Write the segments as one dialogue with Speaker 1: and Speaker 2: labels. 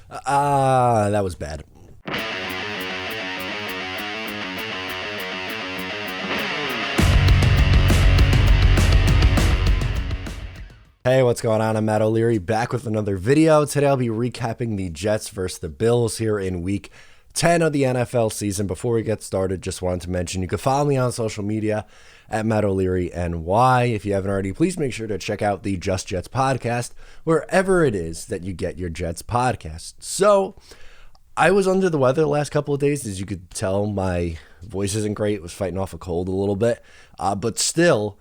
Speaker 1: That was bad. Hey, what's going on? I'm Matt O'Leary, back with another video. Today I'll be recapping the Jets versus the Bills here in week 10 of the NFL season. Before we get started, just wanted to mention you can follow me on social media at Matt O'Leary NY. If you haven't already, please make sure to check out the Just Jets podcast wherever it is that you get your Jets podcast. So I was under the weather the last couple of days. As you could tell, my voice isn't great. I was fighting off a cold a little bit, but still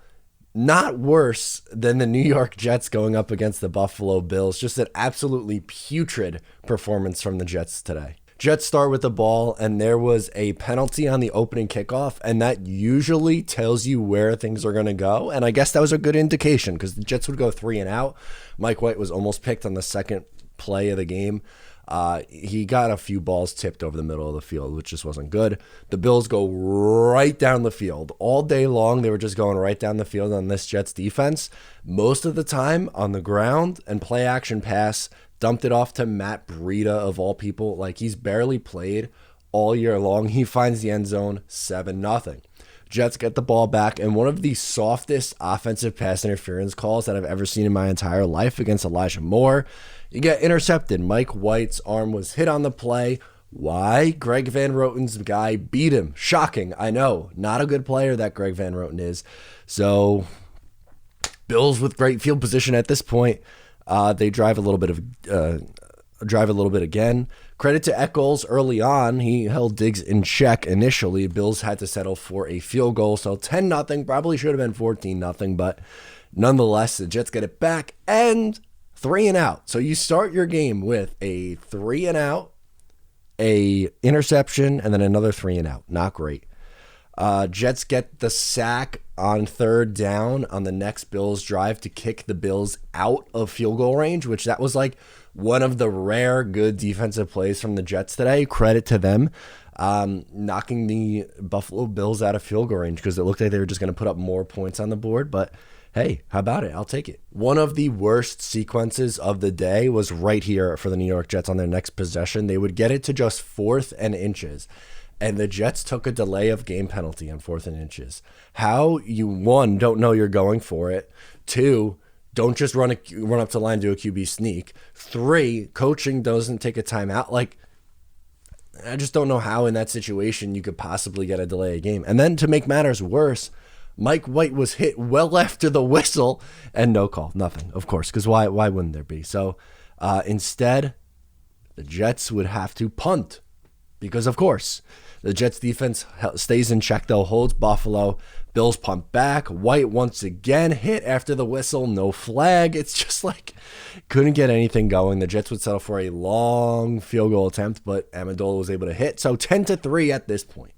Speaker 1: not worse than the New York Jets going up against the Buffalo Bills. Just an absolutely putrid performance from the Jets today. Jets start with the ball, and there was a penalty on the opening kickoff, and that usually tells you where things are going to go. And I guess that was a good indication because the Jets would go 3 and out. Mike White was almost picked on the second play of the game. He got a few balls tipped over the middle of the field, which just wasn't good. The Bills go right down the field. All day long, they were just going right down the field on this Jets defense. Most of the time on the ground and play action pass, dumped it off to Matt Breida of all people. Like, he's barely played all year long. He finds the end zone, 7-0. Jets get the ball back, and one of the softest offensive pass interference calls that I've ever seen in my entire life against Elijah Moore. You get intercepted. Mike White's arm was hit on the play. Why? Greg Van Roten's guy beat him. Shocking, I know. Not a good player that Greg Van Roten is. So, Bills with great field position at this point. They drive a little bit again. Credit to Echols early on. He held Diggs in check initially. Bills had to settle for a field goal, so 10-0. Probably should have been 14-0, but nonetheless, the Jets get it back and 3 and out. So you start your game with a 3 and out, a interception, and then another 3 and out. Not great. Jets get the sack on 3rd down on the next Bills drive to kick the Bills out of field goal range, which that was like one of the rare good defensive plays from the Jets today. Credit to them, knocking the Buffalo Bills out of field goal range because it looked like they were just going to put up more points on the board. But hey, how about it? I'll take it. One of the worst sequences of the day was right here for the New York Jets on their next possession. They would get it to just 4th and inches. And the Jets took a delay of game penalty on 4th and inches. How you, 1, don't know you're going for it. 2, don't just run up to the line, do a QB sneak. 3, coaching doesn't take a timeout. Like, I just don't know how in that situation you could possibly get a delay of game. And then to make matters worse, Mike White was hit well after the whistle and no call. Nothing, of course, because why wouldn't there be? So instead, the Jets would have to punt because, of course, the Jets defense stays in check, though, holds Buffalo. Bills punt back. White once again hit after the whistle. No flag. It's just like couldn't get anything going. The Jets would settle for a long field goal attempt, but Amendola was able to hit. So 10-3 at this point.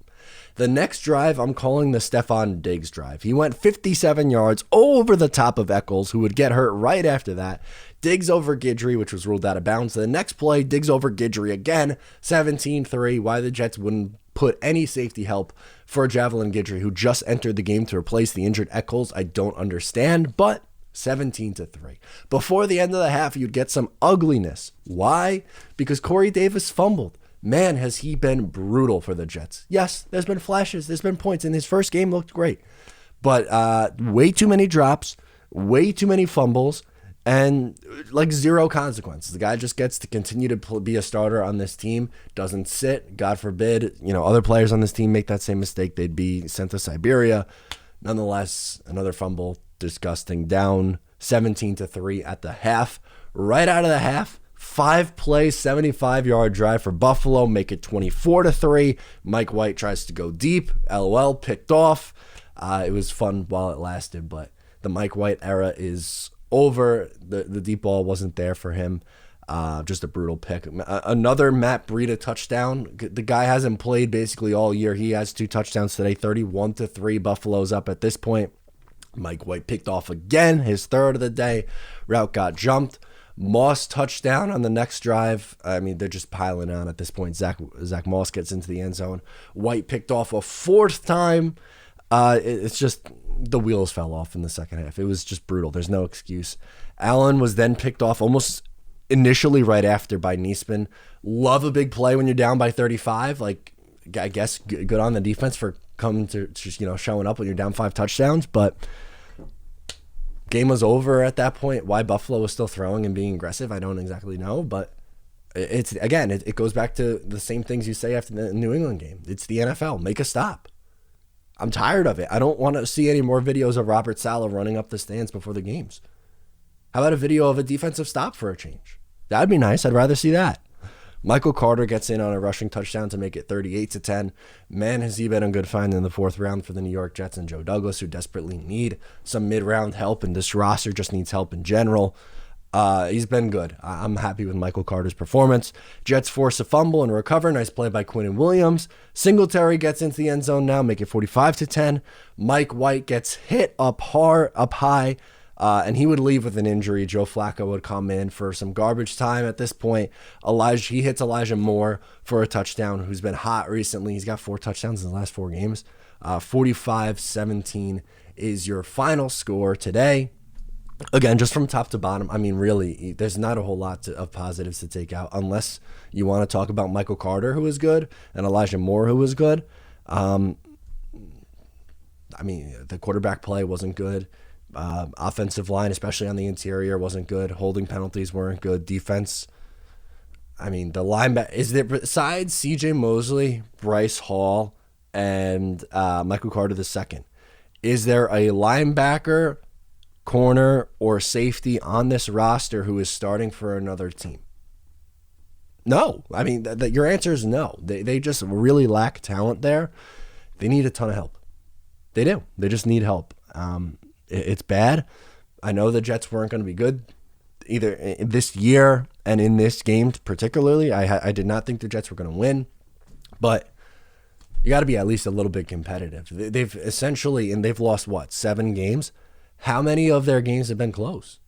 Speaker 1: The next drive, I'm calling the Stefon Diggs drive. He went 57 yards over the top of Echols, who would get hurt right after that. Diggs over Guidry, which was ruled out of bounds. The next play, Diggs over Guidry again, 17-3. Why the Jets wouldn't put any safety help for Javelin Guidry, who just entered the game to replace the injured Echols, I don't understand, but 17-3. Before the end of the half, you'd get some ugliness. Why? Because Corey Davis fumbled. Man, has he been brutal for the Jets. Yes, there's been flashes. There's been points. In his first game, looked great. But way too many drops, way too many fumbles, and like zero consequences. The guy just gets to continue to be a starter on this team, doesn't sit. God forbid, other players on this team make that same mistake. They'd be sent to Siberia. Nonetheless, another fumble, disgusting. Down 17-3 at the half. Right out of the half, 5-play, 75-yard drive for Buffalo, make it 24-3. Mike White tries to go deep. LOL, picked off. It was fun while it lasted, but the Mike White era is over. The deep ball wasn't there for him. Just a brutal pick. Another Matt Breida touchdown. The guy hasn't played basically all year. He has 2 touchdowns today, 31-3. Buffalo's up at this point. Mike White picked off again, his 3rd of the day. Route got jumped. Moss touchdown on the next drive. I mean, they're just piling on at this point. Zach Moss gets into the end zone. White picked off a 4th time. It's just the wheels fell off in the second half. It was just brutal. There's no excuse. Allen was then picked off almost initially right after by Neesman. Love a big play when you're down by 35. Like, I guess good on the defense for coming to just, showing up when you're down 5 touchdowns. But game was over at that point. Why Buffalo was still throwing and being aggressive, I don't exactly know. But it goes back to the same things you say after the New England game. It's the NFL. Make a stop. I'm tired of it. I don't want to see any more videos of Robert Saleh running up the stands before the games. How about a video of a defensive stop for a change? That'd be nice. I'd rather see that. Michael Carter gets in on a rushing touchdown to make it 38-10. Man, has he been a good find in the 4th round for the New York Jets and Joe Douglas, who desperately need some mid-round help, and this roster just needs help in general. He's been good. I'm happy with Michael Carter's performance. Jets force a fumble and recover. Nice play by Quinnen Williams. Singletary gets into the end zone now, make it 45-10. Mike White gets hit up high, and he would leave with an injury. Joe Flacco would come in for some garbage time at this point. He hits Elijah Moore for a touchdown, who's been hot recently. He's got 4 touchdowns in the last 4 games. 45-17 is your final score today. Again, just from top to bottom, I mean, really, there's not a whole lot of positives to take out unless you want to talk about Michael Carter, who was good, and Elijah Moore, who was good. I mean, the quarterback play wasn't good. Offensive line, especially on the interior, wasn't good. Holding penalties weren't good. Defense, I mean, the linebacker, is there, besides C.J. Mosley, Bryce Hall, and Michael Carter II, is there a linebacker, corner, or safety on this roster who is starting for another team? No. I mean, your answer is no. They just really lack talent there. They need a ton of help. They do. They just need help. It's bad. I know the Jets weren't going to be good either this year and in this game particularly. I did not think the Jets were going to win, but you got to be at least a little bit competitive. They've essentially, and they've lost, 7 games? How many of their games have been close?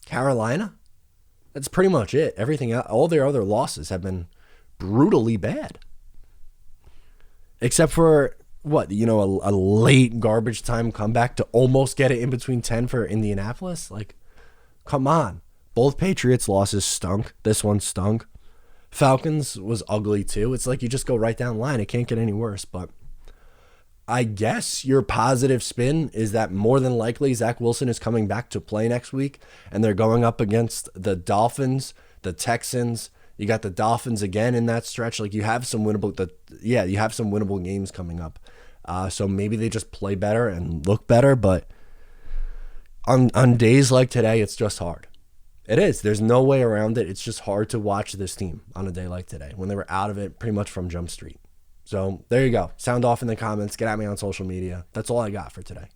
Speaker 1: Carolina? That's pretty much it. Everything else, all their other losses have been brutally bad. Except for, a late garbage time comeback to almost get it in between 10 for Indianapolis? Like, come on. Both Patriots losses stunk. This one stunk. Falcons was ugly too. It's like you just go right down the line. It can't get any worse, but I guess your positive spin is that more than likely Zach Wilson is coming back to play next week, and they're going up against the Dolphins, the Texans. You got the Dolphins again in that stretch. Like, you have some winnable games coming up. So maybe they just play better and look better, but on days like today, it's just hard. It is. There's no way around it. It's just hard to watch this team on a day like today when they were out of it pretty much from Jump Street. So there you go. Sound off in the comments. Get at me on social media. That's all I got for today.